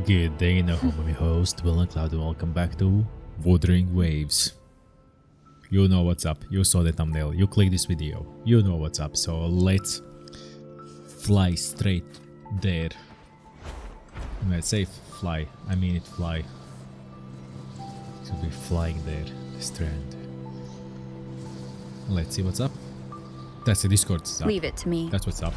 Good day, now I'm your host, VillainCloud, and welcome back to Wuthering Waves. You know what's up, you saw the thumbnail, you clicked this video, you know what's up, so let's fly straight there. When I say fly, I mean it fly. To be flying there, the strand. Let's see what's up. That's the Discord stuff. Leave it to me. That's what's up.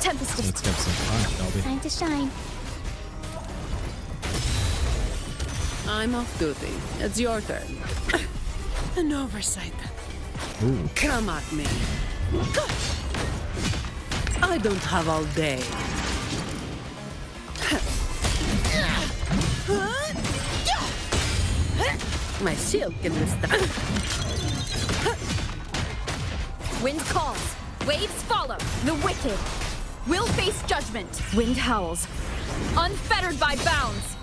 Tempest Let's have some fun, shall we? time to shine. I'm off duty. It's your turn. An oversight. Ooh. Come at me. I don't have all day. My shield can withstand. Wind calls. Waves follow. The wicked will face judgment. Wind howls. Unfettered by bounds.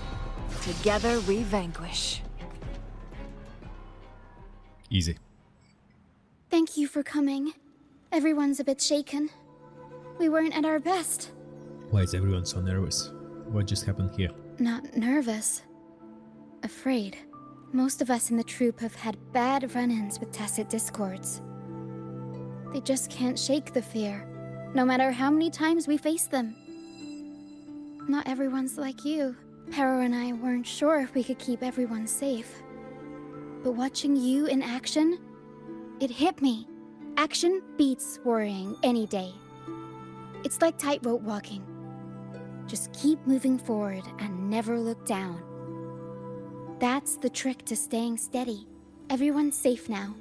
Together we vanquish. Easy. Thank you for coming. Everyone's a bit shaken. We weren't at our best. Why is everyone so nervous? What just happened here? Not nervous. Afraid. Most of us in the troop have had bad run-ins with tacit discords. They just can't shake the fear, no matter how many times we face them. Not everyone's like you. Peril and I weren't sure if we could keep everyone safe. But watching you in action, it hit me. Action beats worrying any day. It's like tightrope walking. Just keep moving forward and never look down. That's the trick to staying steady. Everyone's safe now,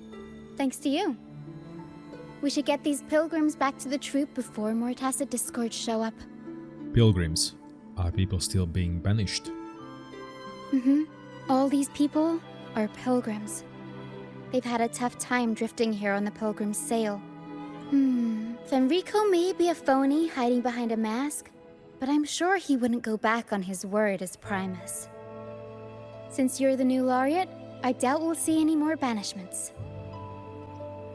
thanks to you. We should get these pilgrims back to the troop before more tacit discords show up. Pilgrims. Are people still being banished? All these people are pilgrims. They've had a tough time drifting here on the pilgrim's sail. Fenrico may be a phony hiding behind a mask, but I'm sure he wouldn't go back on his word as Primus. Since you're the new laureate, I doubt we'll see any more banishments.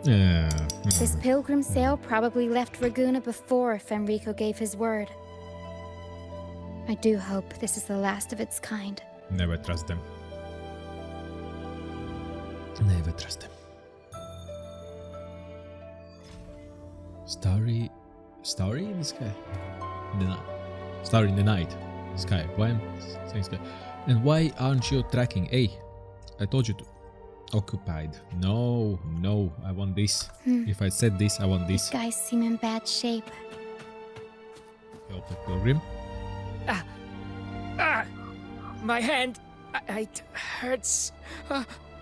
This pilgrim sail probably left Raguna before Fenrico gave his word. I do hope this is the last of its kind. Never trust them. Never trust them. Starry in the sky? The night. Starry in the night. Sky. Why am I saying sky? And why aren't you tracking? Hey, I told you to. Occupied. No, I want this. If I said this, I want this. These guys seem in bad shape. Help the pilgrim. My hand, it hurts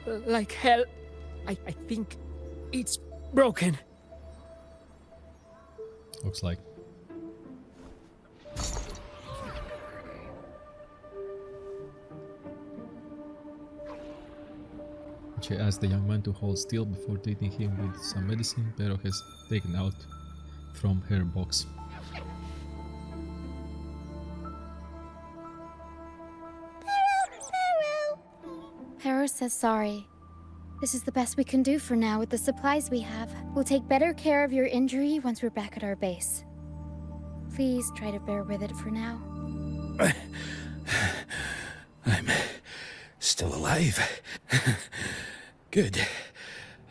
like hell. I think it's broken. Looks like. She asked the young man to hold still before treating him with some medicine Pero has taken out from her box. Peril says sorry. This is the best we can do for now with the supplies we have. We'll take better care of your injury once we're back at our base. Please try to bear with it for now. I'm still alive. Good.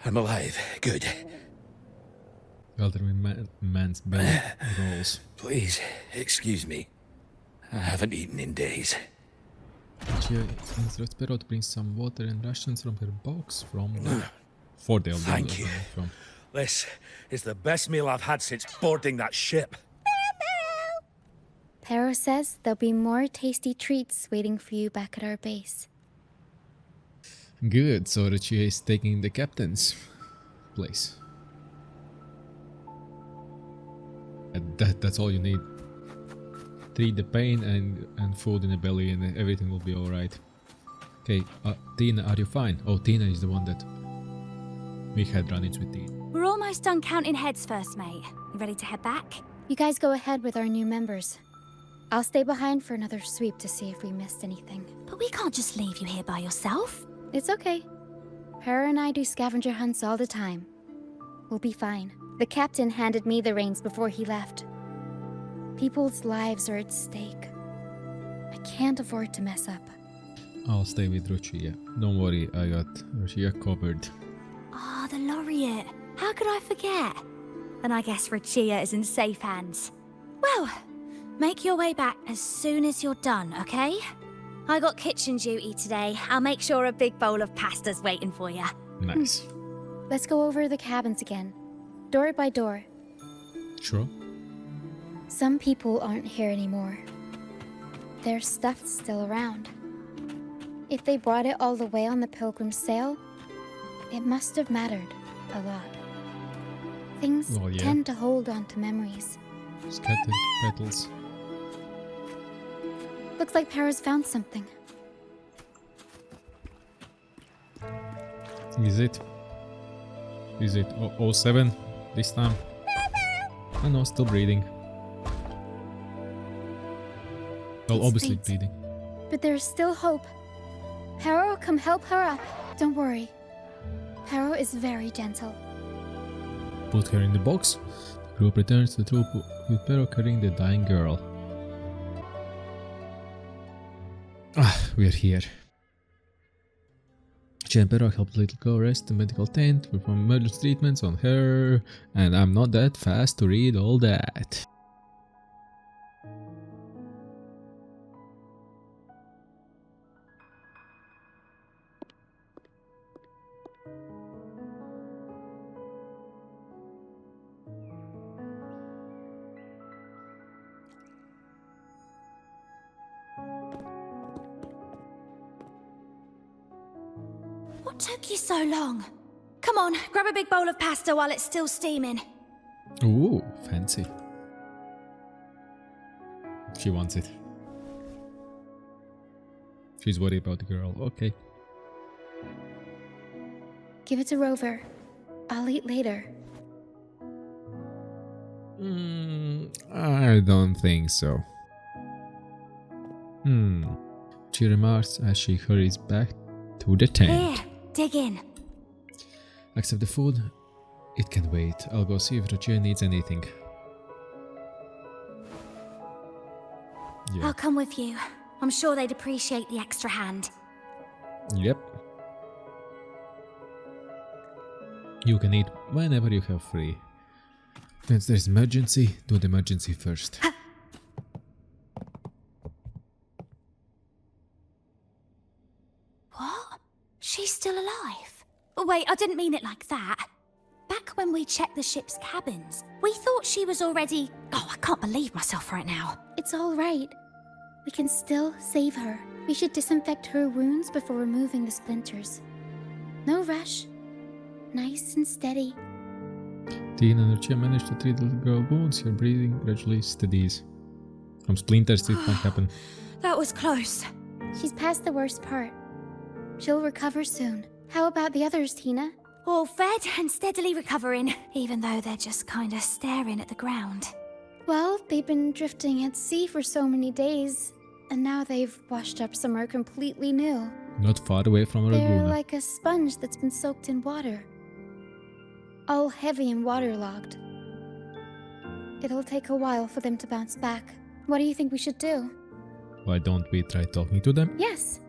I'm alive. Good. Elderly man's belly rolls. Please, excuse me. I haven't eaten in days. She instructs Pero to bring some water and rations from her box for the elderly. Thank you. This is the best meal I've had since boarding that ship. Pero says there'll be more tasty treats waiting for you back at our base. Good, so Roccia is taking the captain's place. And that's all you need. Treat the pain and food in the belly and everything will be alright. Okay, Tina, are you fine? Oh, Tina is the one that we had run-ins with Tina. We're almost done counting heads first, mate. You ready to head back? You guys go ahead with our new members. I'll stay behind for another sweep to see if we missed anything. But we can't just leave you here by yourself. It's okay. Para and I do scavenger hunts all the time. We'll be fine. The captain handed me the reins before he left. People's lives are at stake. I can't afford to mess up. I'll stay with Roccia. Don't worry, I got Roccia covered. Ah, the laureate. How could I forget? And I guess Roccia is in safe hands. Well, make your way back as soon as you're done, okay? I got kitchen duty today. I'll make sure a big bowl of pasta's waiting for you. Nice. Let's go over the cabins again, door by door. Sure. Some people aren't here anymore. Their stuff's still around. If they brought it all the way on the Pilgrim's sail, it must have mattered a lot. Things Well, yeah. tend to hold on to memories. Scattered petals. Looks like Para's found something. Is it? Is it 07 this time? Oh no, still breathing. Well, It's obviously fate. bleeding. But there's still hope. Para will come help her up. Don't worry. Para is very gentle. Put her in the box. The group returns to the troop with Pero carrying the dying girl. We're here. She and Pero helped the little girl rest in the medical tent, perform emergency treatments on her, and I'm not that fast to read all that. What took you so long? Come on, grab a big bowl of pasta while it's still steaming. Ooh, fancy. She wants it. She's worried about the girl. Okay. Give it to Rover. I'll eat later. I don't think so. She remarks as she hurries back to the tent. Here, dig in. Accept the food. It can wait. I'll go see if Roccia needs anything. Yeah. I'll come with you. I'm sure they'd appreciate the extra hand. Yep. You can eat whenever you have free. Since there's emergency, do the emergency first. What? She's still alive? Oh, wait, I didn't mean it like that. Back when we checked the ship's cabins, we thought she was already... Oh, I can't believe myself right now. It's all right. We can still save her. We should disinfect her wounds before removing the splinters. No rush. Nice and steady. Tina and Roccia managed to treat the little girl wounds. Her breathing gradually steadies. Some splinters it might happen. That was close. She's past the worst part. She'll recover soon. How about the others, Tina? All fed and steadily recovering, even though they're just kind of staring at the ground. Well, they've been drifting at sea for so many days, and now they've washed up somewhere completely new. Not far away from a They're laguna. like a sponge that's been soaked in water. All heavy and waterlogged. It'll take a while for them to bounce back. What do you think we should do? Why don't we try talking to them? Yes.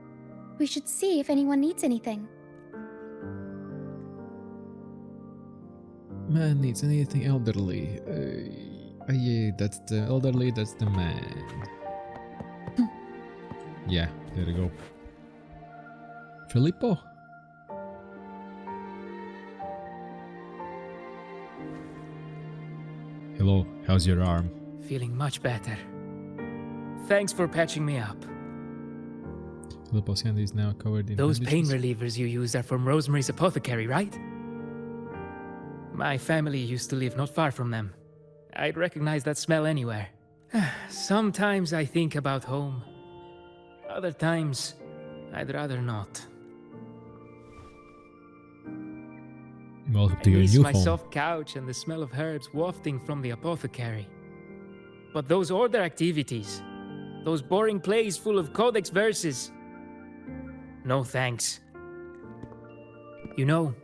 We should see if anyone needs anything. Man needs anything elderly. Yeah, that's the elderly, that's the man. Yeah, there we go. Filippo? Hello, how's your arm? Feeling much better. Thanks for patching me up. Lupus candy is now covered in Those pain bandages. relievers you use are from Rosemary's apothecary, right? My family used to live not far from them. I'd recognize that smell anywhere. Sometimes I think about home. Other times, I'd rather not. Welcome I to your miss new my home. soft couch and the smell of herbs wafting from the apothecary. But those order activities, those boring plays full of codex verses, no thanks. You know,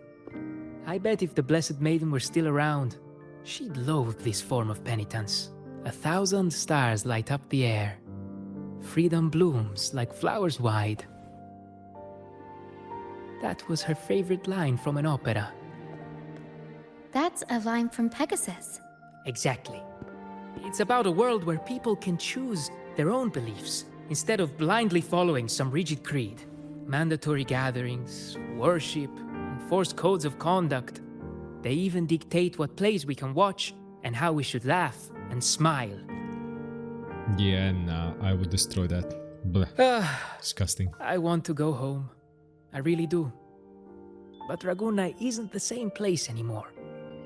I bet if the Blessed Maiden were still around, she'd loathe this form of penitence. 1,000 stars light up the air. Freedom blooms like flowers wide. That was her favorite line from an opera. That's a line from Pegasus. Exactly. It's about a world where people can choose their own beliefs instead of blindly following some rigid creed. Mandatory gatherings, worship, enforced codes of conduct. They even dictate what plays we can watch and how we should laugh and smile. Yeah, nah, I would destroy that. Blech. Disgusting. I want to go home. I really do. But Raguna isn't the same place anymore.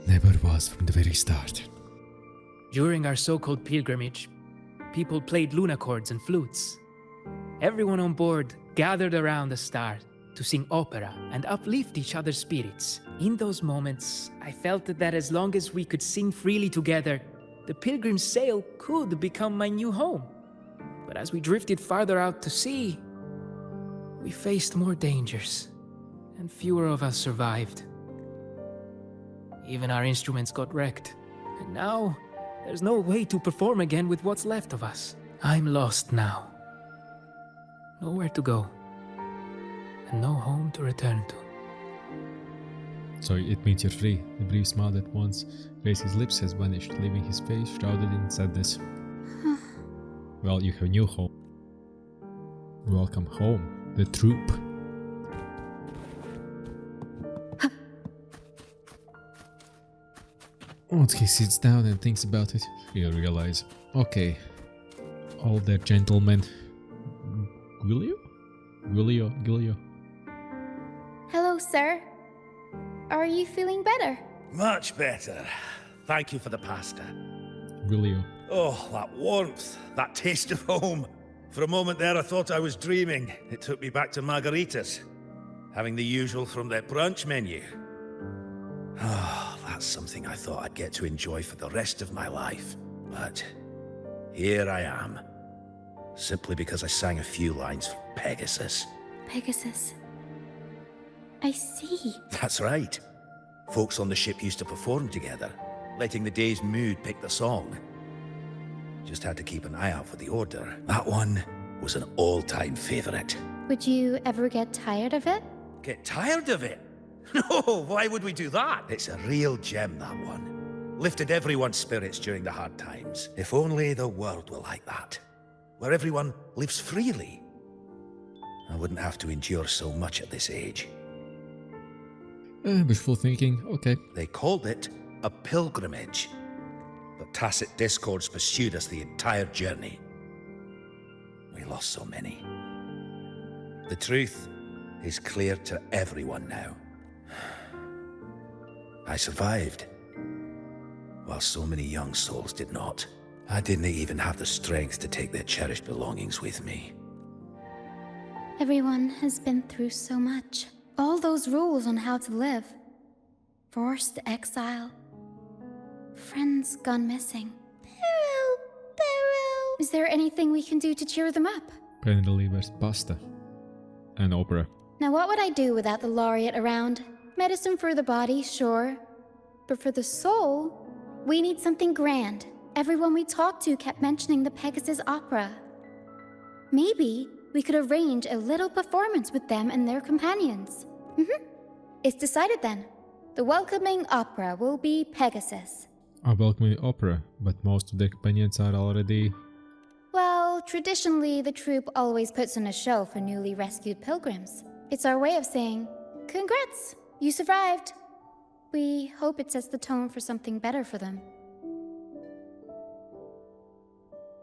Never was from the very start. During our so-called pilgrimage, people played lunacords and flutes. Everyone on board gathered around the star to sing opera and uplift each other's spirits. In those moments, I felt that as long as we could sing freely together, the pilgrim's sail could become my new home. But as we drifted farther out to sea, we faced more dangers, and fewer of us survived. Even our instruments got wrecked, and now there's no way to perform again with what's left of us. I'm lost now. Nowhere to go, and no home to return to. So it means you're free. The brief smile that once raised his lips has vanished, leaving his face shrouded in sadness. Well, you have a new home. Welcome home, the troop. Once he sits down and thinks about it, he'll realize, okay, all that gentlemen. Gilio? Hello, sir. Are you feeling better? Much better. Thank you for the pasta. Gilio. Oh, that warmth, that taste of home. For a moment there, I thought I was dreaming. It took me back to margaritas, having the usual from their brunch menu. Oh, that's something I thought I'd get to enjoy for the rest of my life. But here I am, simply because I sang a few lines for Pegasus. Pegasus. I see. That's right. Folks on the ship used to perform together, letting the day's mood pick the song. Just had to keep an eye out for the order. That one was an all-time favorite. Would you ever get tired of it? Get tired of it? No, why would we do that? It's a real gem, that one. Lifted everyone's spirits during the hard times. If only the world were like that, where everyone lives freely. I wouldn't have to endure so much at this age. Wishful thinking, okay. They called it a pilgrimage, but tacit discords pursued us the entire journey. We lost so many. The truth is clear to everyone now. I survived, while so many young souls did not. I didn't even have the strength to take their cherished belongings with me. Everyone has been through so much. All those rules on how to live. Forced exile. Friends gone missing. Peril. Is there anything we can do to cheer them up? Pen delivers pasta. And opera. Now what would I do without the laureate around? Medicine for the body, sure. But for the soul, we need something grand. Everyone we talked to kept mentioning the Pegasus opera. Maybe we could arrange a little performance with them and their companions. It's decided then. The welcoming opera will be Pegasus. A welcoming opera, but most of the companions are already... Well, traditionally, the troupe always puts on a show for newly rescued pilgrims. It's our way of saying, congrats, you survived. We hope it sets the tone for something better for them.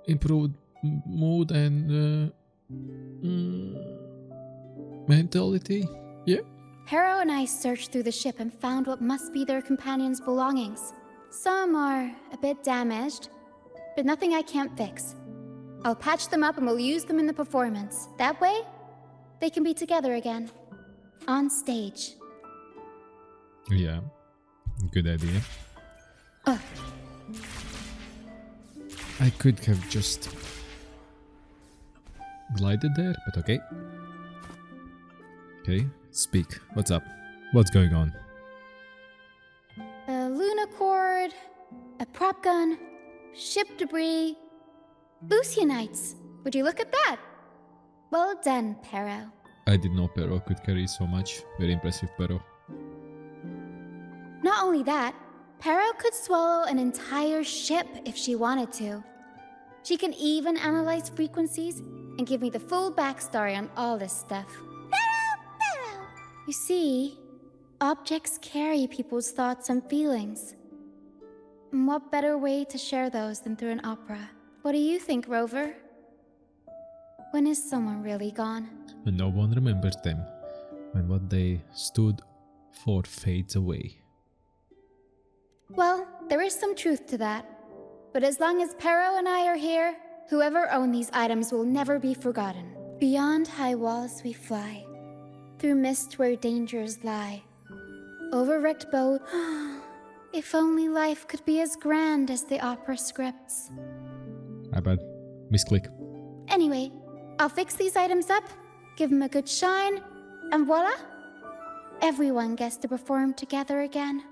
improved mood and mentality. Yeah. Harrow and I searched through the ship and found what must be their companions' belongings. Some are a bit damaged, but nothing I can't fix. I'll patch them up and we'll use them in the performance. That way, they can be together again. On stage. Yeah. Good idea. I could have just glided there, but okay. Okay, speak. What's up? What's going on? A Lunacord, a prop gun, ship debris, Lucianites. Would you look at that? Well done, Peril. I didn't know Pero could carry so much. Very impressive, Pero. Not only that, Peril could swallow an entire ship if she wanted to. She can even analyze frequencies and give me the full backstory on all this stuff. Peril! You see, objects carry people's thoughts and feelings. And what better way to share those than through an opera? What do you think, Rover? When is someone really gone? And no one remembers them when what they stood for fades away. Well, there is some truth to that. But as long as Pero and I are here, whoever owned these items will never be forgotten. Beyond high walls we fly, through mist where dangers lie. Over wrecked boat. If only life could be as grand as the opera scripts. My bad. Misclick. Anyway, I'll fix these items up, give them a good shine, and voila! Everyone gets to perform together again.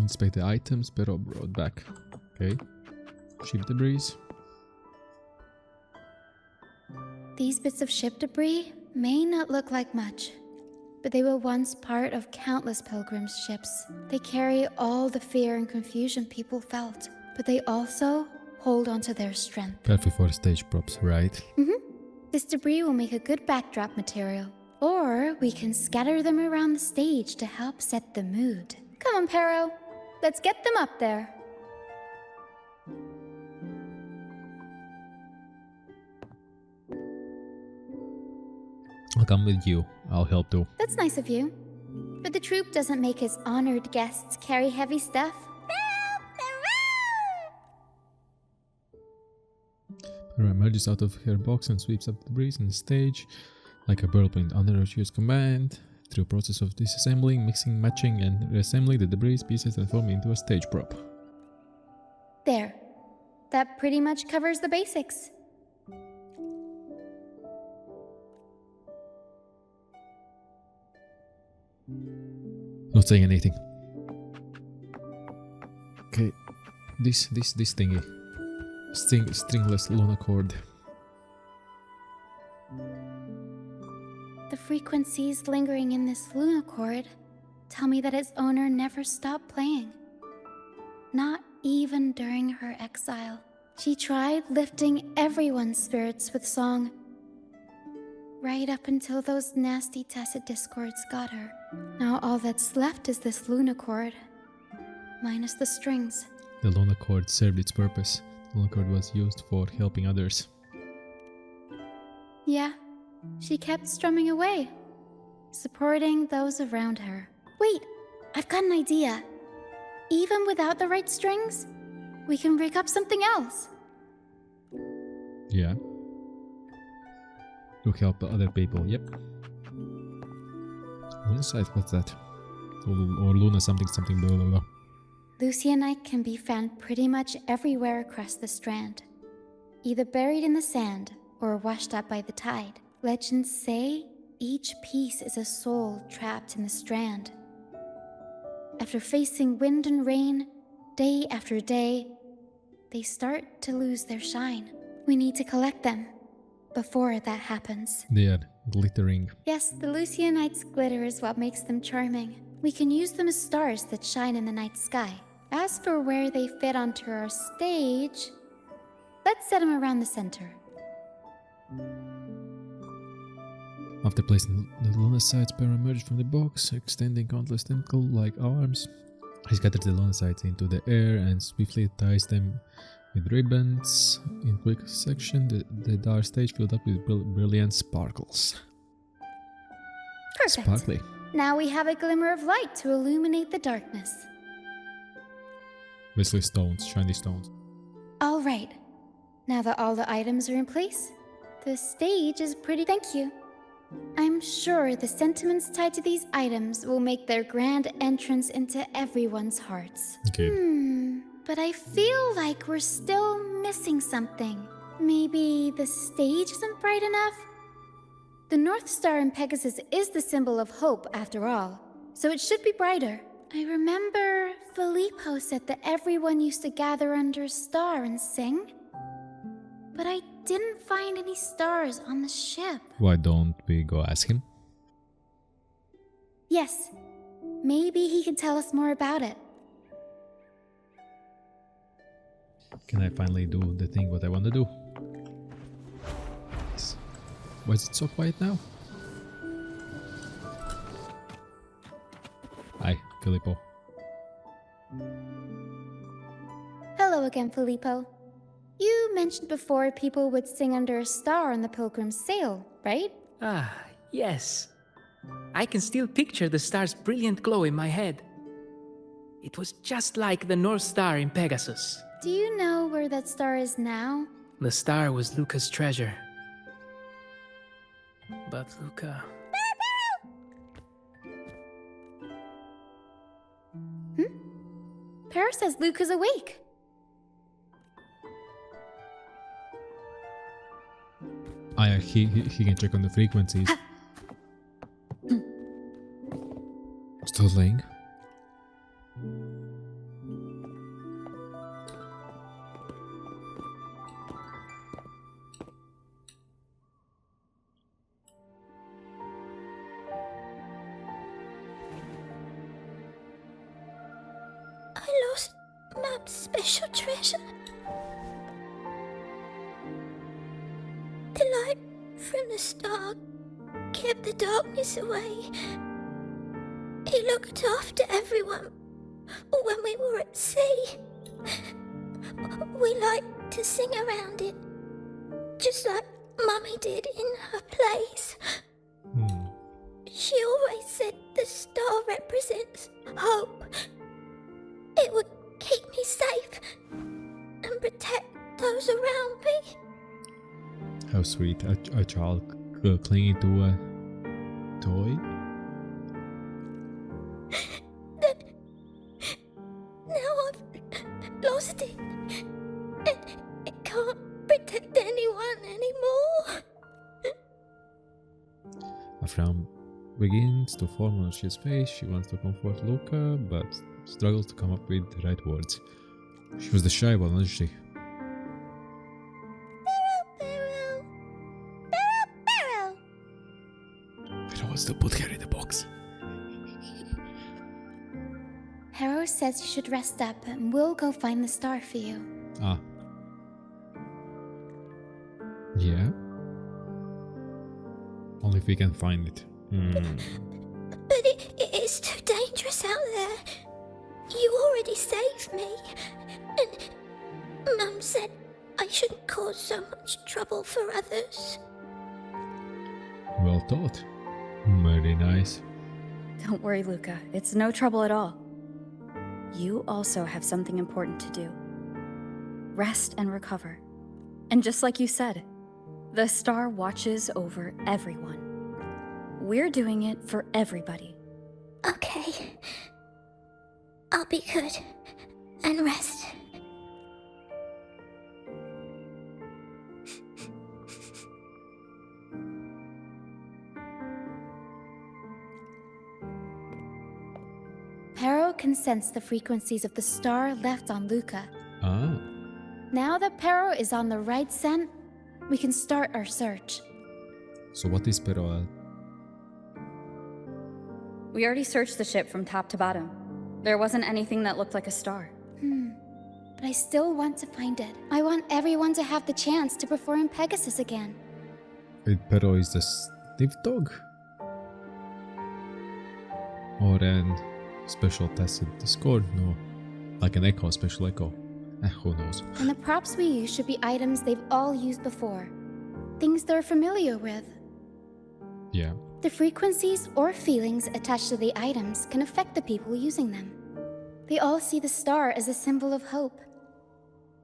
Inspect the items Pero brought back. Okay. Ship debris. These bits of ship debris may not look like much, but they were once part of countless pilgrims' ships. They carry all the fear and confusion people felt, but they also hold onto their strength. Perfect for stage props, right? This debris will make a good backdrop material, or we can scatter them around the stage to help set the mood. Come on, Pero. Let's get them up there. I'll come with you. I'll help too. That's nice of you. But the troupe doesn't make his honored guests carry heavy stuff. Pero emerges out of her box and sweeps up the debris on the stage like a whirlwind under Roccia's command. Through a process of disassembling, mixing, matching, and reassembling the debris pieces and forming into a stage prop. There. That pretty much covers the basics. Not saying anything. Okay, this thingy. Stringless Lunacord. The frequencies lingering in this Lunacord tell me that its owner never stopped playing. Not even during her exile. She tried lifting everyone's spirits with song, right up until those nasty tacit discords got her. Now all that's left is this Lunacord, minus the strings. The Lunacord served its purpose. The Lunacord was used for helping others. Yeah, she kept strumming away, supporting those around her. Wait, I've got an idea. Even without the right strings, we can rig up something else. Yeah. To help other people, yep. On the side, what's that? Or Luna something blah blah blah. Lucianite can be found pretty much everywhere across the strand, either buried in the sand or washed up by the tide. Legends say each piece is a soul trapped in the strand. After facing wind and rain, day after day, they start to lose their shine. We need to collect them before that happens. They are glittering. Yes, the Lucianite's glitter is what makes them charming. We can use them as stars that shine in the night sky. As for where they fit onto our stage, let's set them around the center. After placing the Lunasites, Pero emerged from the box, extending countless tentacle-like arms. He scatters the Lunasites into the air and swiftly ties them With ribbons in quick section, the dark stage filled up with brilliant sparkles. Perfect. Sparkly. Now we have a glimmer of light to illuminate the darkness. Basically stones, shiny stones. All right. Now that all the items are in place, the stage is pretty. Thank you. I'm sure the sentiments tied to these items will make their grand entrance into everyone's hearts. Okay. But I feel like we're still missing something. Maybe the stage isn't bright enough? The North Star in Pegasus is the symbol of hope, after all, so it should be brighter. I remember Filippo said that everyone used to gather under a star and sing. But I didn't find any stars on the ship. Why don't we go ask him? Yes, maybe he can tell us more about it. Can I finally do the thing what I want to do? Yes. Why is it so quiet now? Hi, Filippo. Hello again, Filippo. You mentioned before people would sing under a star on the Pilgrim's Sail, right? Ah, yes. I can still picture the star's brilliant glow in my head. It was just like the North Star in Pegasus. Do you know where that star is now? The star was Luca's treasure. But Luca... Peril says Luca's awake. He can check on the frequencies. Still laying? I lost Mum's special treasure. The light from the star kept the darkness away. He looked after everyone when we were at sea. We liked to sing around it, just like Mummy did in her plays. She always said the star represents hope. It would keep me safe and protect those around me. How sweet, a child clinging to a toy? Now I've lost it, and it can't protect anyone anymore. A frown begins to form on his face. She wants to comfort Luca, but struggles to come up with the right words. She was the shy one, wasn't she? But I was to put her in the box. Peril says you should rest up and we'll go find the star for you. Ah. Yeah? Only if we can find it. But it is too dangerous out there. You already saved me, and Mum said I shouldn't cause so much trouble for others. Well thought. Very nice. Don't worry, Luca. It's no trouble at all. You also have something important to do. Rest and recover. And just like you said, the star watches over everyone. We're doing it for everybody. Okay. I'll be good and rest. Peril can sense the frequencies of the star left on Luca. Ah. Now that Peril is on the right scent, we can start our search. So what is peril? We already searched the ship from top to bottom. There wasn't anything that looked like a star. But I still want to find it. I want everyone to have the chance to perform Pegasus again. Peril is the stiff dog? Or an special tacit discord? No. Like an echo, special echo. Who knows? And the props we use should be items they've all used before. Things they're familiar with. Yeah. The frequencies or feelings attached to the items can affect the people using them. They all see the star as a symbol of hope.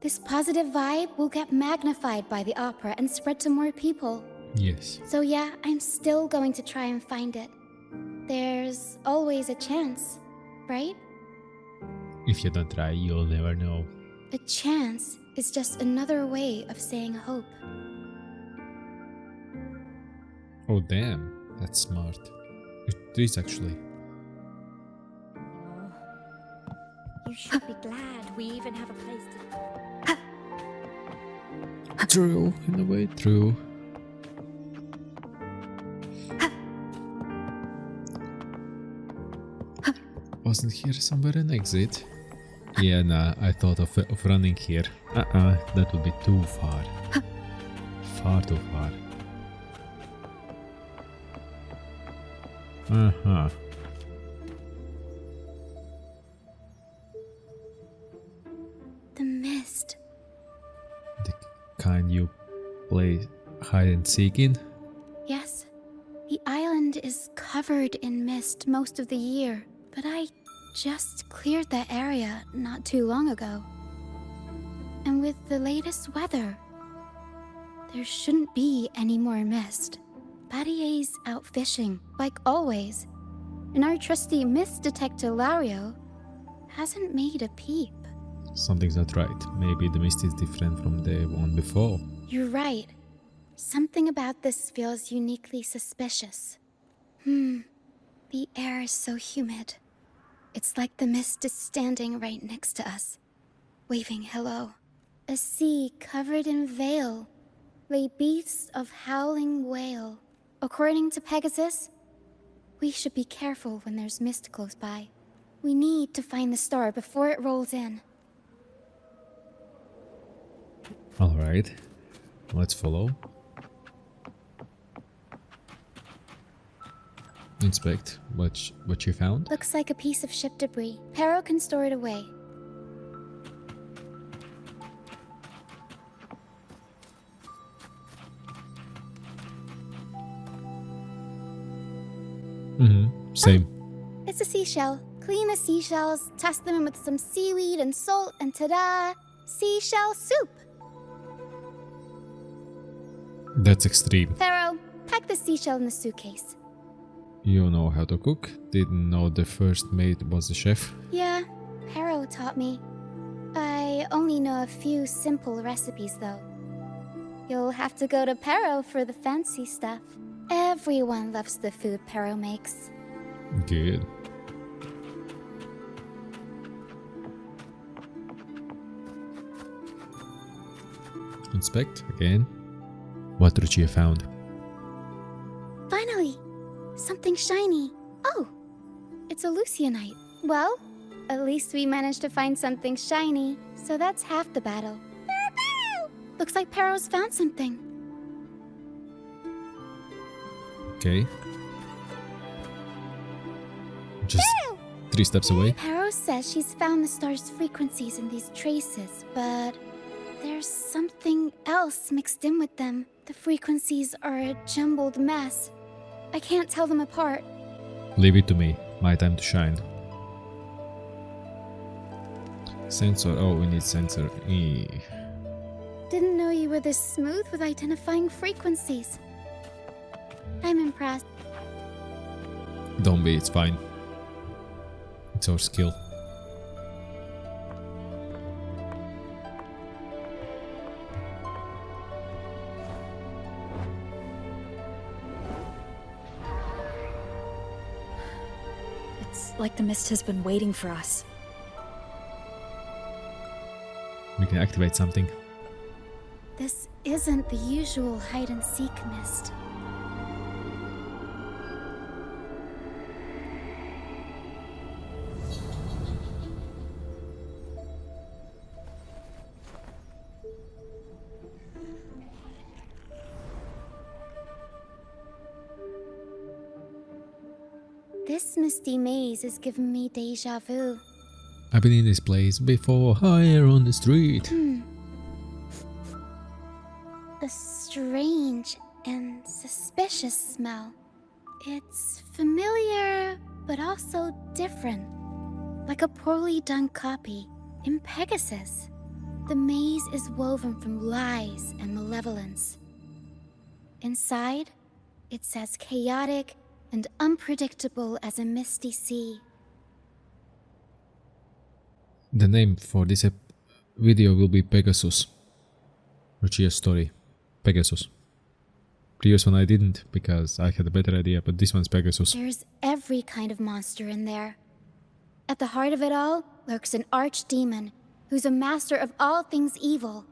This positive vibe will get magnified by the opera and spread to more people. Yes. So yeah, I'm still going to try and find it. There's always a chance, right? If you don't try, you'll never know. A chance is just another way of saying hope. Oh damn, that's smart. It is actually. You should be glad we even have a place to... True, in a way, true. Wasn't here somewhere an exit? Yeah, nah, I thought of running here. That would be too far. Far too far. The mist. The kind you play hide and seek in? Yes, the island is covered in mist most of the year, but I just cleared that area not too long ago. And with the latest weather, there shouldn't be any more mist. Battier's out fishing, like always, and our trusty mist detector Lario hasn't made a peep. Something's not right. Maybe the mist is different from the one before. You're right. Something about this feels uniquely suspicious. The air is so humid. It's like the mist is standing right next to us, waving hello. A sea covered in veil lay beasts of howling whale. According to Pegasus, we should be careful when there's mist close by. We need to find the star before it rolls in. Alright, let's follow. Inspect what you found. Looks like a piece of ship debris. Peril can store it away. Same. It's a seashell. Clean the seashells, toss them in with some seaweed and salt, and ta-da! Seashell soup! That's extreme. Pharaoh, pack the seashell in the suitcase. You know how to cook? Didn't know the first mate was a chef? Yeah, Pharaoh taught me. I only know a few simple recipes though. You'll have to go to Pero for the fancy stuff. Everyone loves the food Pero makes. Good. Inspect again. What Roccia found? Finally! Something shiny. Oh! It's a Lucianite. Well, at least we managed to find something shiny, so that's half the battle. Looks like Pero's found something. Okay. Just 3 steps away. Pero says she's found the star's frequencies in these traces, but there's something else mixed in with them. The frequencies are a jumbled mess. I can't tell them apart. Leave it to me. My time to shine. Sensor. Oh, we need sensor. Didn't know you were this smooth with identifying frequencies. I'm impressed. Don't be, it's fine. It's our skill. It's like the mist has been waiting for us. We can activate something. This isn't the usual hide-and-seek mist. This misty maze is giving me deja vu. I've been in this place before, higher on the street. A strange and suspicious smell. It's familiar, but also different. Like a poorly done copy. In Pegasus, the maze is woven from lies and malevolence. Inside, it's as chaotic and unpredictable as a misty sea. The name for this video will be Pegasus. Roccia's story. Pegasus. Previous one I didn't, because I had a better idea, but this one's Pegasus. There's every kind of monster in there. At the heart of it all lurks an archdemon who's a master of all things evil.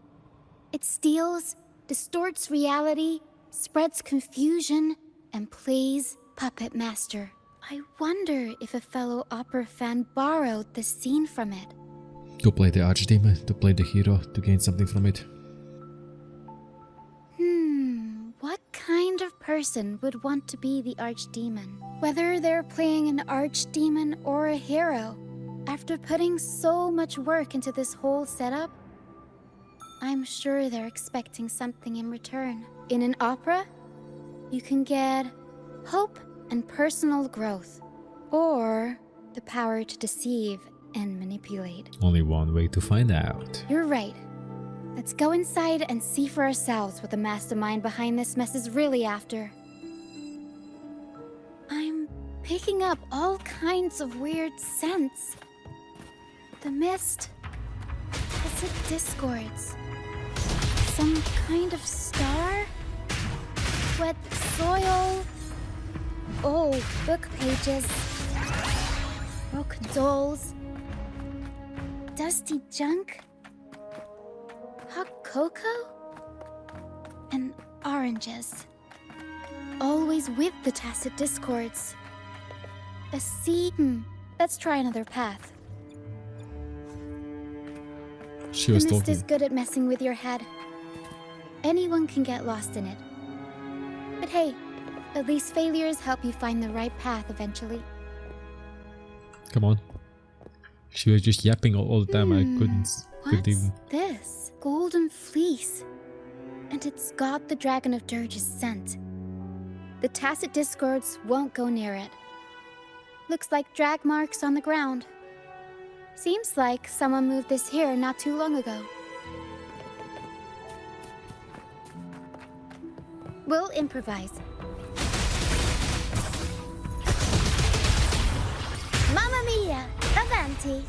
It steals, distorts reality, spreads confusion, and plays puppet master. I wonder if a fellow opera fan borrowed the scene from it. To play the archdemon, to play the hero, to gain something from it. What kind of person would want to be the archdemon? Whether they're playing an archdemon or a hero, after putting so much work into this whole setup, I'm sure they're expecting something in return. In an opera, you can get hope and personal growth, or the power to deceive and manipulate. Only one way to find out. You're right. Let's go inside and see for ourselves what the mastermind behind this mess is really after. I'm picking up all kinds of weird scents. The mist. Acid discords. Some kind of star? Wet soil? Old book pages. Broken dolls. Dusty junk. Hot cocoa? And oranges. Always with the tacit discords. A sea. Let's try another path. She was The mist talking. is good at messing with your head. Anyone can get lost in it. But hey, at least failures help you find the right path eventually. Come on. She was just yapping all the time. I couldn't What's even. this? Golden fleece. And it's got the Dragon of Dirge's scent. The tacit discords won't go near it. Looks like drag marks on the ground. Seems like someone moved this here not too long ago. We'll improvise. Mamma mia! Avanti!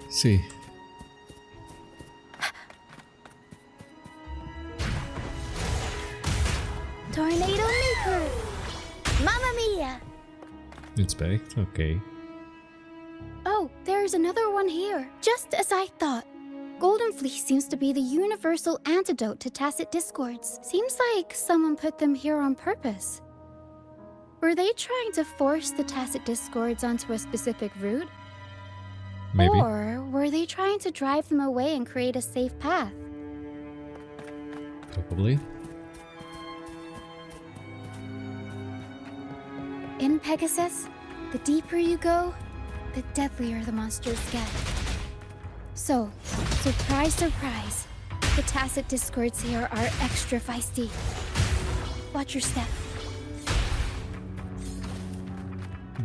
See. Tornado maker! Mamma mia! Inspect, okay. Oh, there's another one here. Just as I thought. Golden Fleece seems to be the universal antidote to tacit discords. Seems like someone put them here on purpose. Were they trying to force the tacit discords onto a specific route? Maybe. Or were they trying to drive them away and create a safe path? Probably. In Pegasus, the deeper you go, the deadlier the monsters get. So, surprise, surprise, the tacit discords here are extra feisty. Watch your step.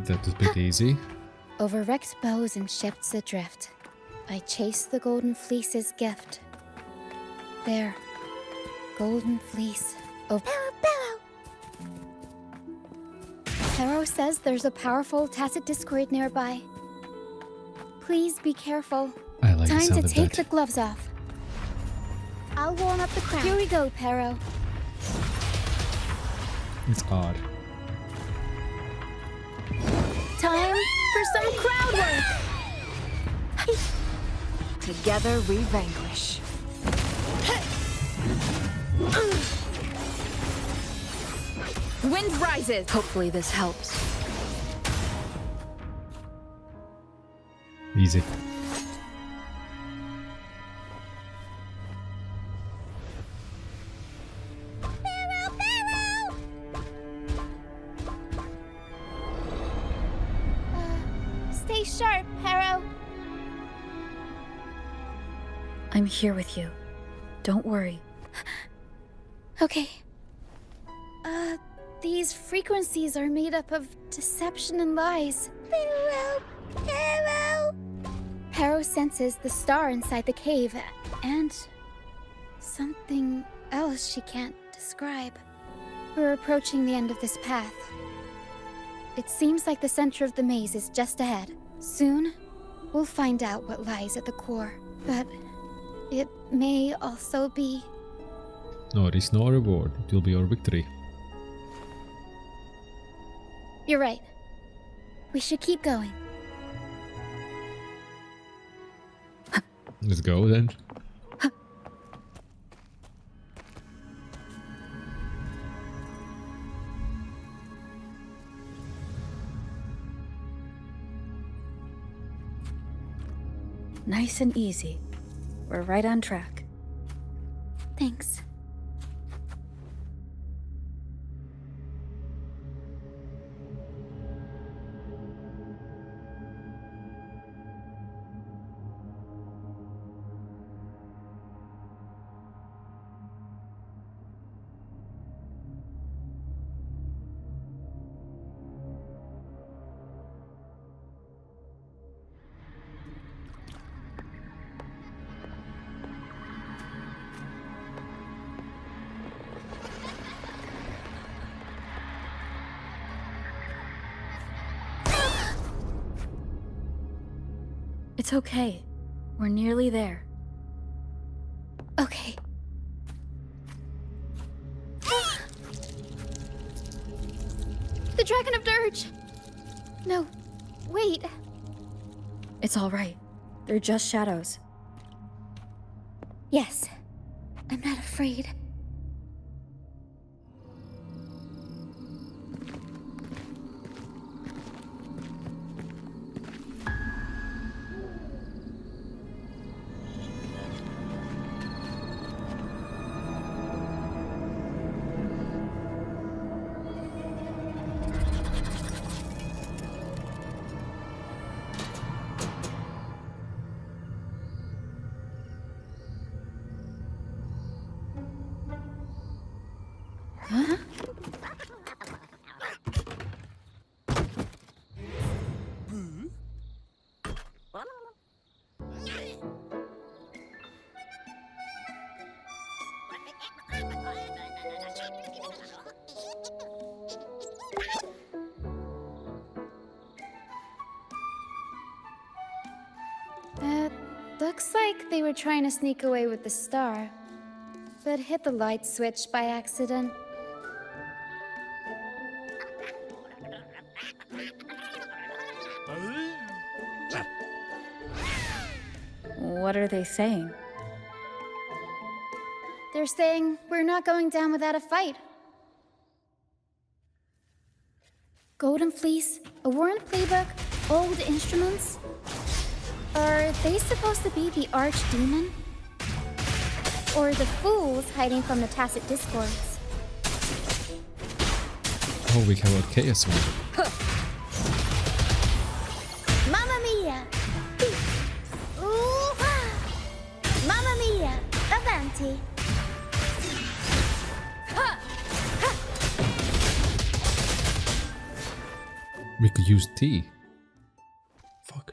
That was a bit easy. Over wrecked bows and ships adrift, I chase the Golden Fleece's gift. There, Golden Fleece. Oh, Peril! Peril says there's a powerful tacit discord nearby. Please be careful. I like the Time sound to of take that. the gloves off. I'll warm up the crowd. Here we go, Peril. It's odd. Time for some crowd work! Together we vanquish. Wind rises. Hopefully this helps. Easy. Stay Stay sharp, Peril. I'm here with you. Don't worry. Okay. These frequencies are made up of deception and lies. Peril! Peril! Peril senses the star inside the cave, and something else she can't describe. We're approaching the end of this path. It seems like the center of the maze is just ahead. Soon, we'll find out what lies at the core. But it may also be... No risk, no reward. It will be your victory. You're right. We should keep going. Let's go then. Nice and easy. We're right on track. Thanks. It's okay. We're nearly there. Okay. The Dragon of Dirge! No, wait. It's all right. They're just shadows. Yes, I'm not afraid. Huh? Looks like they were trying to sneak away with the star, but hit the light switch by accident. What are they saying? They're saying we're not going down without a fight. Golden Fleece, a worn playbook, old instruments. Are they supposed to be the archdemon? Or the fools hiding from the tacit discords? Oh, we have a chaos one. Mamma mia! Ooh-ha! Mamma mia! Avanti! Ha! We could use tea. Fuck.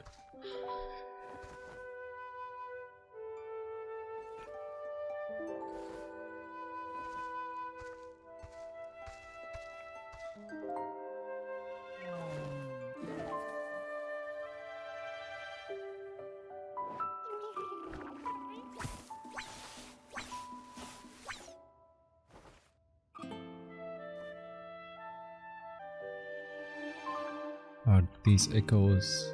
Are these echoes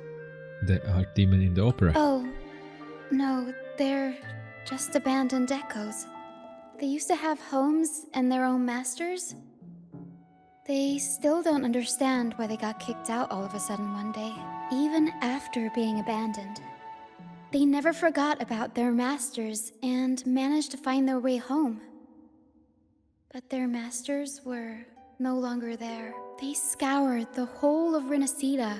the archdemon in the opera? Oh, no, they're just abandoned echoes. They used to have homes and their own masters. They still don't understand why they got kicked out all of a sudden one day, even after being abandoned. They never forgot about their masters and managed to find their way home. But their masters were no longer there. They scoured the whole of Renacida,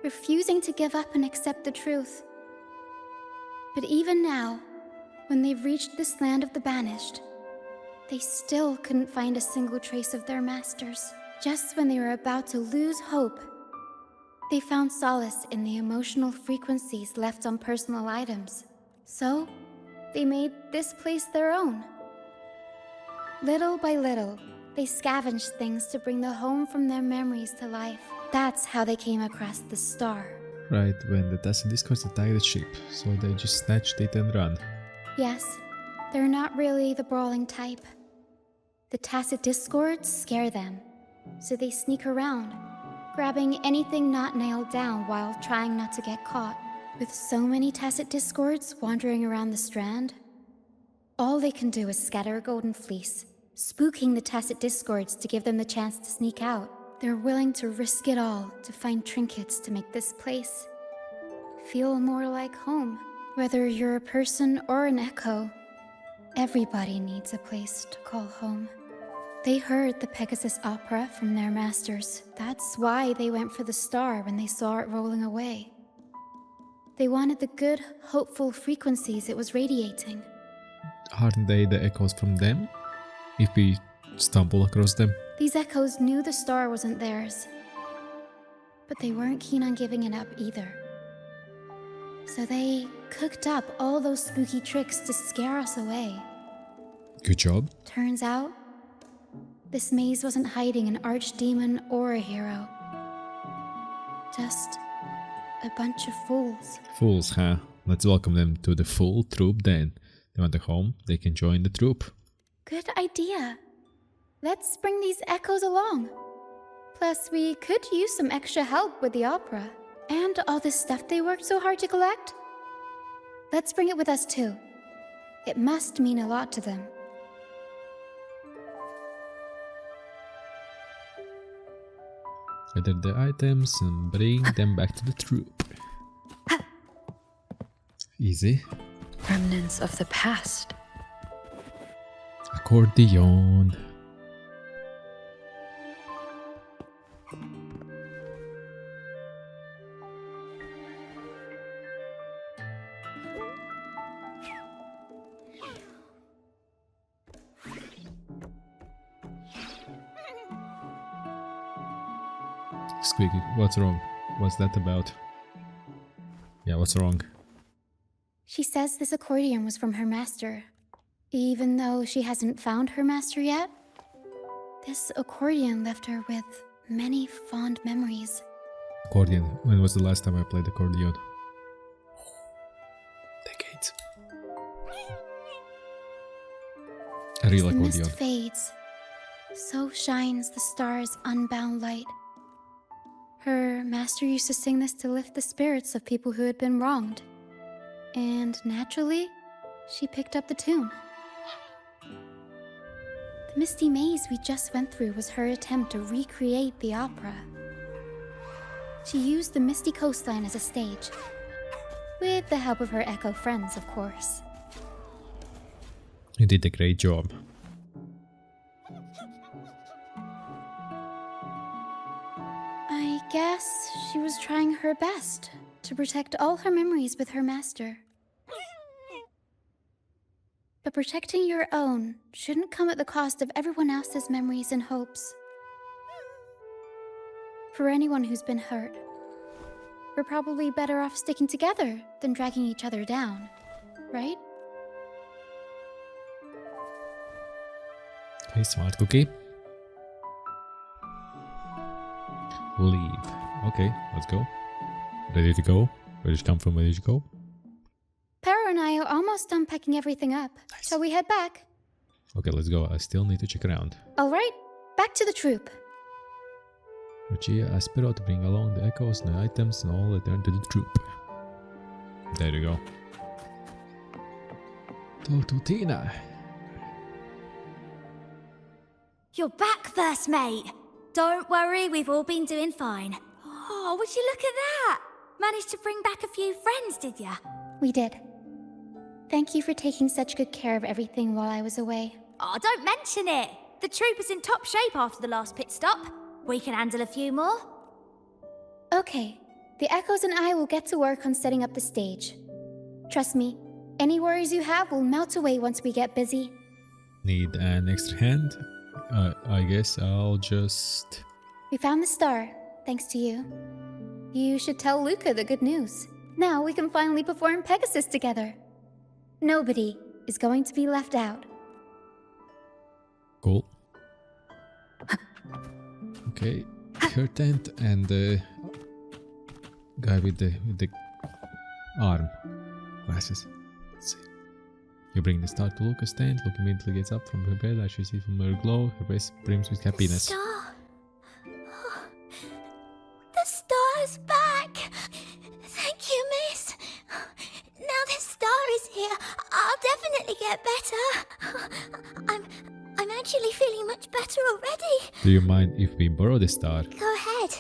refusing to give up and accept the truth. But even now, when they've reached this land of the banished, they still couldn't find a single trace of their masters. Just when they were about to lose hope, they found solace in the emotional frequencies left on personal items. So, they made this place their own. Little by little, they scavenged things to bring the home from their memories to life. That's how they came across the star. Right, when the Tacit Discords attacked the ship, so they just snatched it and ran. Yes, they're not really the brawling type. The Tacit Discords scare them, so they sneak around, grabbing anything not nailed down while trying not to get caught. With so many Tacit Discords wandering around the strand, all they can do is scatter a golden fleece, spooking the Tacit Discords to give them the chance to sneak out. They're willing to risk it all to find trinkets to make this place feel more like home. Whether you're a person or an echo, everybody needs a place to call home. They heard the Pegasus opera from their masters. That's why they went for the star when they saw it rolling away. They wanted the good, hopeful frequencies it was radiating. Aren't they the echoes from them? If we stumble across them? These echoes knew the star wasn't theirs, but they weren't keen on giving it up either. So they cooked up all those spooky tricks to scare us away. Good job. Turns out, this maze wasn't hiding an archdemon or a hero. Just a bunch of fools. Fools, huh? Let's welcome them to the full troop then. They want a home, they can join the troop. Good idea. Let's bring these echoes along. Plus, we could use some extra help with the opera. And all this stuff they worked so hard to collect. Let's bring it with us too. It must mean a lot to them. Gather the items and bring them back to the troop. Easy. Remnants of the past. Accordion. Squeaky, what's wrong? What's that about? Yeah, what's wrong? She says this accordion was from her master. Even though she hasn't found her master yet, this accordion left her with many fond memories. Accordion. When was the last time I played accordion? Decades. A real As the accordion. mist fades, so shines the star's unbound light. Her master used to sing this to lift the spirits of people who had been wronged. And naturally, she picked up the tune. The misty maze we just went through was her attempt to recreate the opera. She used the misty coastline as a stage, with the help of her echo friends, of course. You did a great job. I guess she was trying her best to protect all her memories with her master. But protecting your own shouldn't come at the cost of everyone else's memories and hopes. For anyone who's been hurt, we're probably better off sticking together than dragging each other down, right? Okay, smart cookie. Leave. Okay, let's go. Ready to go? Where did you come from? Where did you go? Peril and I are almost done packing everything up. Nice. Shall we head back? Okay, let's go. I still need to check around. All right, back to the troop. Roccia asked Peril to bring along the echoes and the items and all return to the troop. There you go. Totutina. You're back, first mate. Don't worry, we've all been doing fine. Oh, would you look at that? Managed to bring back a few friends, did ya? We did. Thank you for taking such good care of everything while I was away. Oh, don't mention it. The troop was in top shape after the last pit stop. We can handle a few more. Okay, The Echoes and I will get to work on setting up the stage. Trust me, any worries you have will melt away once we get busy. Need an extra hand? I guess I'll just... We found the star, thanks to you. You should tell Luca the good news. Now we can finally perform Pegasus together. Nobody is going to be left out. Cool. Okay, her tent and the guy with the arm glasses. Let's see. You bring the star to Luca's tent. Luca immediately gets up from her bed. As she sees from her glow, her face brims with happiness. Star. The star's back. Thank you, miss. Now this star is here, I'll definitely get better. I'm actually feeling much better already. Do you mind if we borrow the star? Go ahead.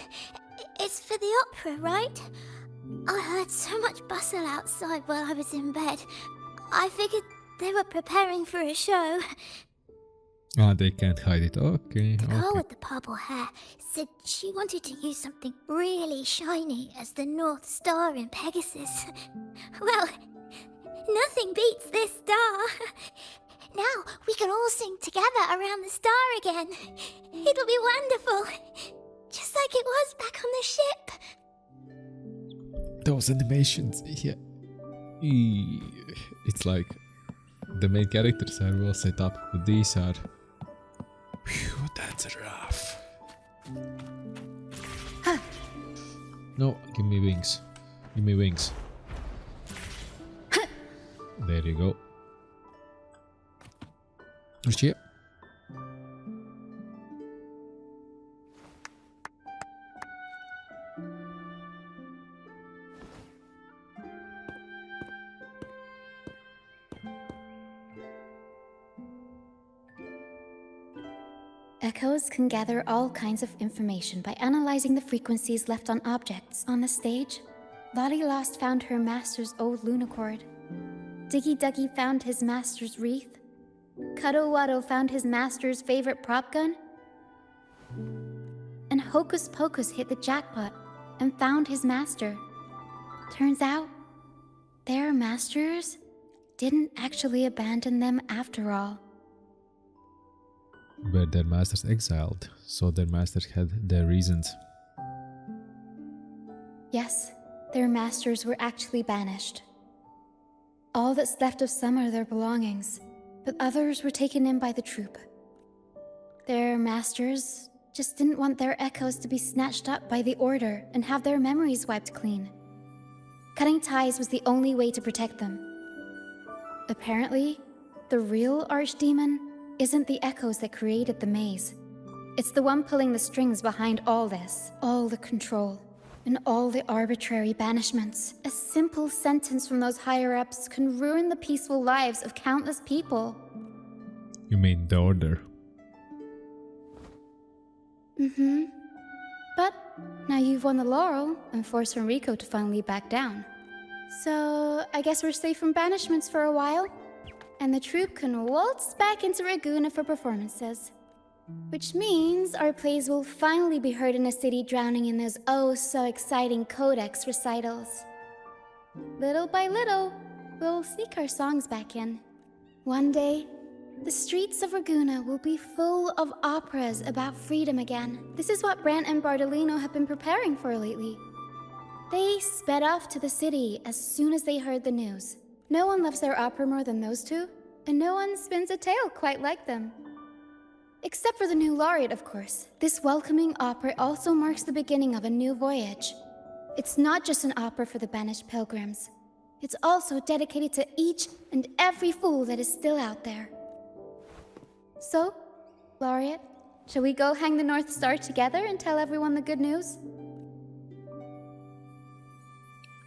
It's for the opera, right? I heard so much bustle outside while I was in bed. I figured they were preparing for a show. Ah, they can't hide it. Okay, The girl okay. with the purple hair said she wanted to use something really shiny as the North Star in Pegasus. Well, nothing beats this star. Now we can all sing together around the star again. It'll be wonderful. Just like it was back on the ship. Those animations, yeah. It's like the main characters are well set up, but these are... Phew, that's rough. No, give me wings. Give me wings. There you go. Roccia. Echoes can gather all kinds of information by analyzing the frequencies left on objects. On the stage, Lottie Lost found her master's old lunicord. Diggy Duggy found his master's wreath. Cuddo Waddo found his master's favorite prop gun. And Hocus Pocus hit the jackpot and found his master. Turns out, their masters didn't actually abandon them after all. Were their masters exiled, so their masters had their reasons. Yes, their masters were actually banished. All that's left of some are their belongings, but others were taken in by the troop. Their masters just didn't want their echoes to be snatched up by the Order and have their memories wiped clean. Cutting ties was the only way to protect them. Apparently, the real archdemon isn't the echoes that created the maze. It's the one pulling the strings behind all this, all the control, and all the arbitrary banishments. A simple sentence from those higher-ups can ruin the peaceful lives of countless people. You mean the Order? Mm-hmm. But now you've won the laurel and forced Enrico to finally back down. So I guess we're safe from banishments for a while. And the troupe can waltz back into Ragusa for performances. Which means our plays will finally be heard in a city drowning in those oh-so-exciting codex recitals. Little by little, we'll sneak our songs back in. One day, the streets of Ragusa will be full of operas about freedom again. This is what Brant and Bardolino have been preparing for lately. They sped off to the city as soon as they heard the news. No one loves their opera more than those two, and no one spins a tale quite like them. Except for the new laureate, of course. This welcoming opera also marks the beginning of a new voyage. It's not just an opera for the banished pilgrims. It's also dedicated to each and every fool that is still out there. So, laureate, shall we go hang the North Star together and tell everyone the good news?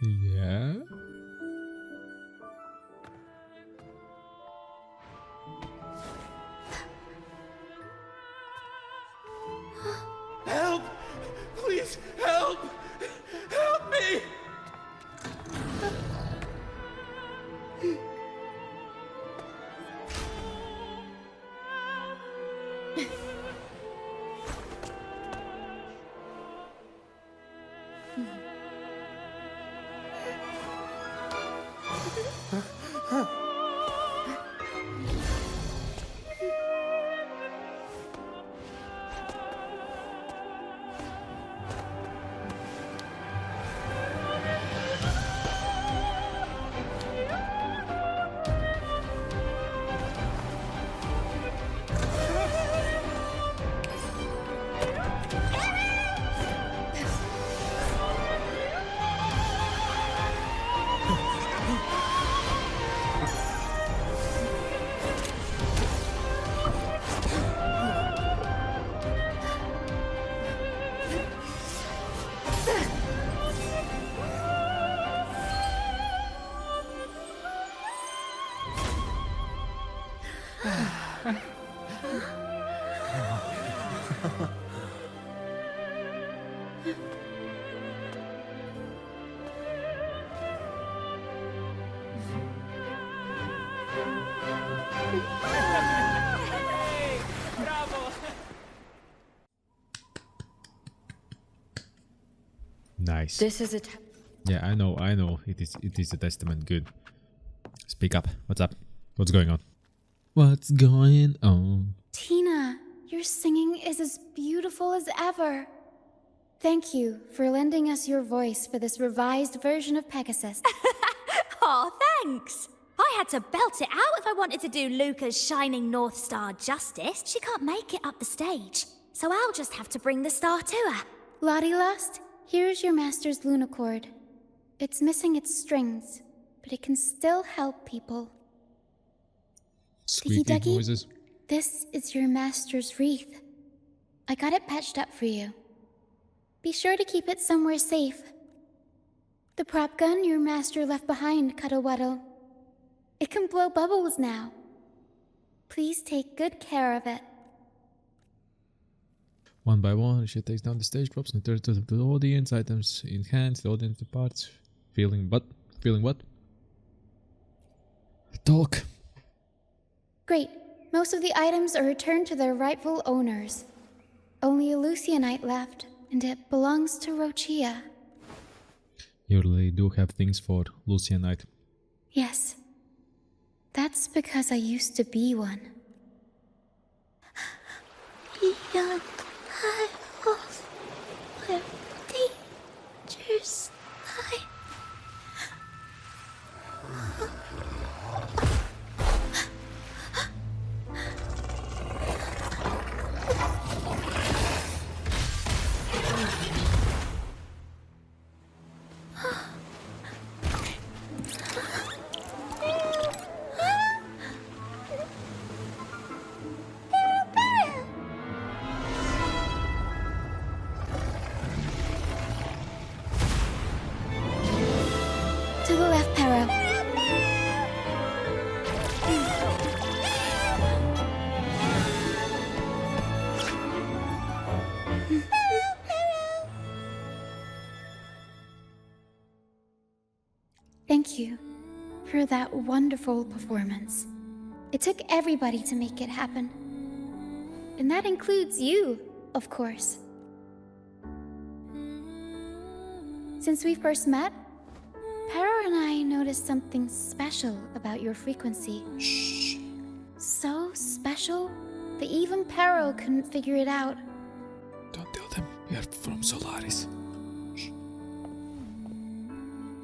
Yeah? Help! Please, help! Help me! Nice. This is Yeah, I know. It is a testament. Good. Speak up. What's up? What's going on? What's going on? Tina, your singing is as beautiful as ever. Thank you for lending us your voice for this revised version of Pegasus. Aw, thanks. I had to belt it out if I wanted to do Luca's Shining North Star justice. She can't make it up the stage, so I'll just have to bring the star to her. Lottie Lost, here's your master's Lunacord. It's missing its strings, but it can still help people. Squeaky Ducky, noises. this is your master's wreath. I got it patched up for you. Be sure to keep it somewhere safe. The prop gun your master left behind, Cuddle-Wuddle. It can blow bubbles now. Please take good care of it. One by one, she takes down the stage props and turns to the audience. Items in hands, the audience departs. Feeling what? Talk. Great. Most of the items are returned to their rightful owners. Only a Lucianite left, and it belongs to Roccia. You really do have things for Lucianite. Yes. That's because I used to be one. Beyond perils where dangers lie. To the left, Peril. Thank you for that wonderful performance. It took everybody to make it happen. And that includes you, of course. Since we first met, Peril and I noticed something special about your frequency. Shh. So special that even Peril couldn't figure it out. Don't tell them we are from Solaris.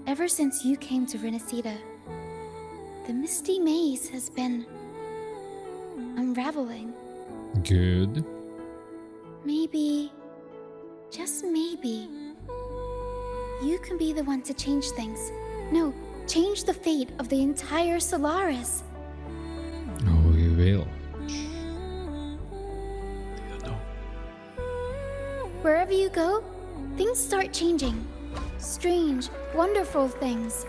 Ever since you came to Renacida, the Misty Maze has been unraveling. Good. Maybe, just maybe, you can be the one to change things. No, change the fate of the entire Solaris. Oh, we will. They don't know. Wherever you go, things start changing. Strange, wonderful things.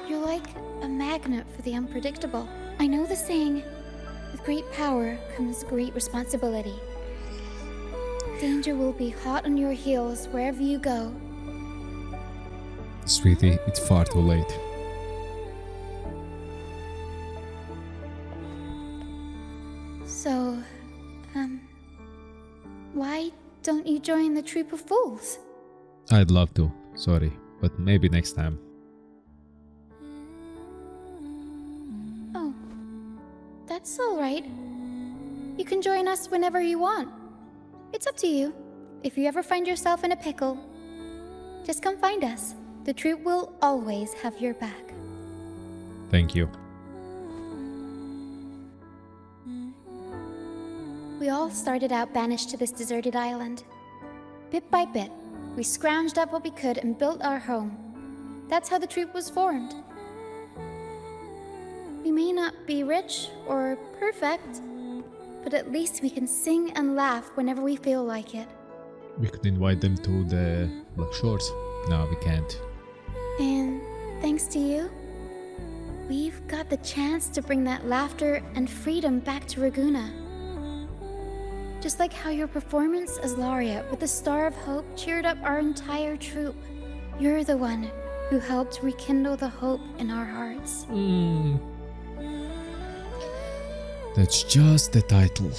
You're like a magnet for the unpredictable. I know the saying, with great power comes great responsibility. Danger will be hot on your heels wherever you go. Sweetie, it's far too late. So, why don't you join the troop of fools? I'd love to, sorry, but maybe next time. Oh, that's all right. You can join us whenever you want. It's up to you. If you ever find yourself in a pickle, just come find us. The troop will always have your back. Thank you. We all started out banished to this deserted island. Bit by bit, we scrounged up what we could and built our home. That's how the troop was formed. We may not be rich or perfect, but at least we can sing and laugh whenever we feel like it. We could invite them to the Black Shores. No, we can't. And thanks to you, we've got the chance to bring that laughter and freedom back to Raguna. Just like how your performance as Laureate with the Star of Hope cheered up our entire troop. You're the one who helped rekindle the hope in our hearts. That's just the title.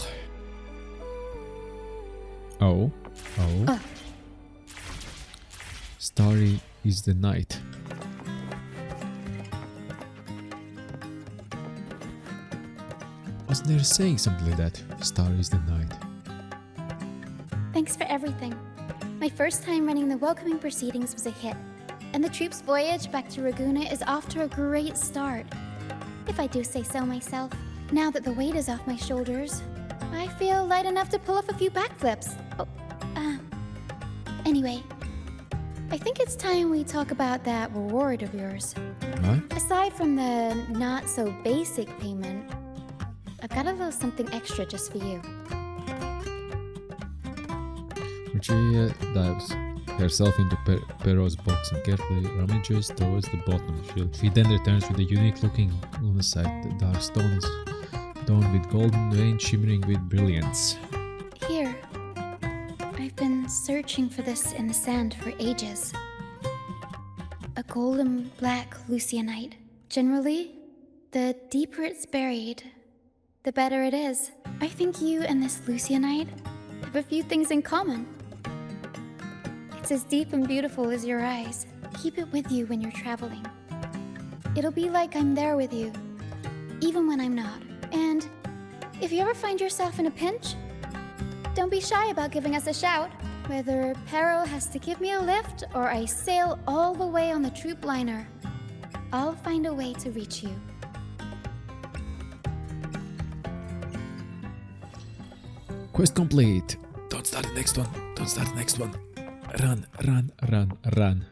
Oh. Starry is the night. Wasn't there saying something like that? Starry is the night. Thanks for everything. My first time running the welcoming proceedings was a hit, and the troop's voyage back to Raguna is off to a great start. If I do say so myself, now that the weight is off my shoulders, I feel light enough to pull off a few backflips. Anyway, I think it's time we talk about that reward of yours. What? Aside from the not-so-basic payment, I've got a little something extra just for you. Roccia dives herself into Peril's box and carefully rummages towards the bottom of the shield. She then returns with a unique-looking lunacite. The dark stone is adorned with golden veins shimmering with brilliance. Here. I've been searching for this in the sand for ages. A golden black Lucianite. Generally, the deeper it's buried, the better it is. I think you and this Lucianite have a few things in common. It's as deep and beautiful as your eyes. Keep it with you when you're traveling. It'll be like I'm there with you, even when I'm not. And if you ever find yourself in a pinch, don't be shy about giving us a shout. Whether Peril has to give me a lift or I sail all the way on the troop liner, I'll find a way to reach you. Quest complete. Don't start the next one. Don't start the next one. Run, run, run, run.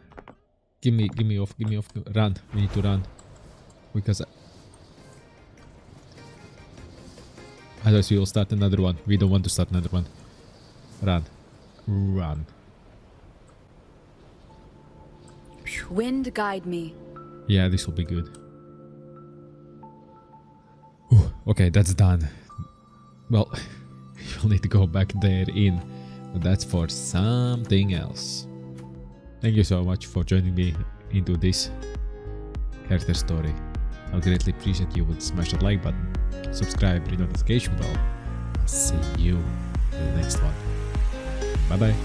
Give me off, give me off. Run. We need to run. Because otherwise we will start another one. We don't want to start another one. Run. Run. Wind guide me. Yeah, this will be good. Ooh, okay, that's done. Well, you'll need to go back there in. But that's for something else. Thank you so much for joining me into this character story. I'll greatly appreciate you would smash that like button, subscribe, ring the notification bell. See you in the next one. Bye bye.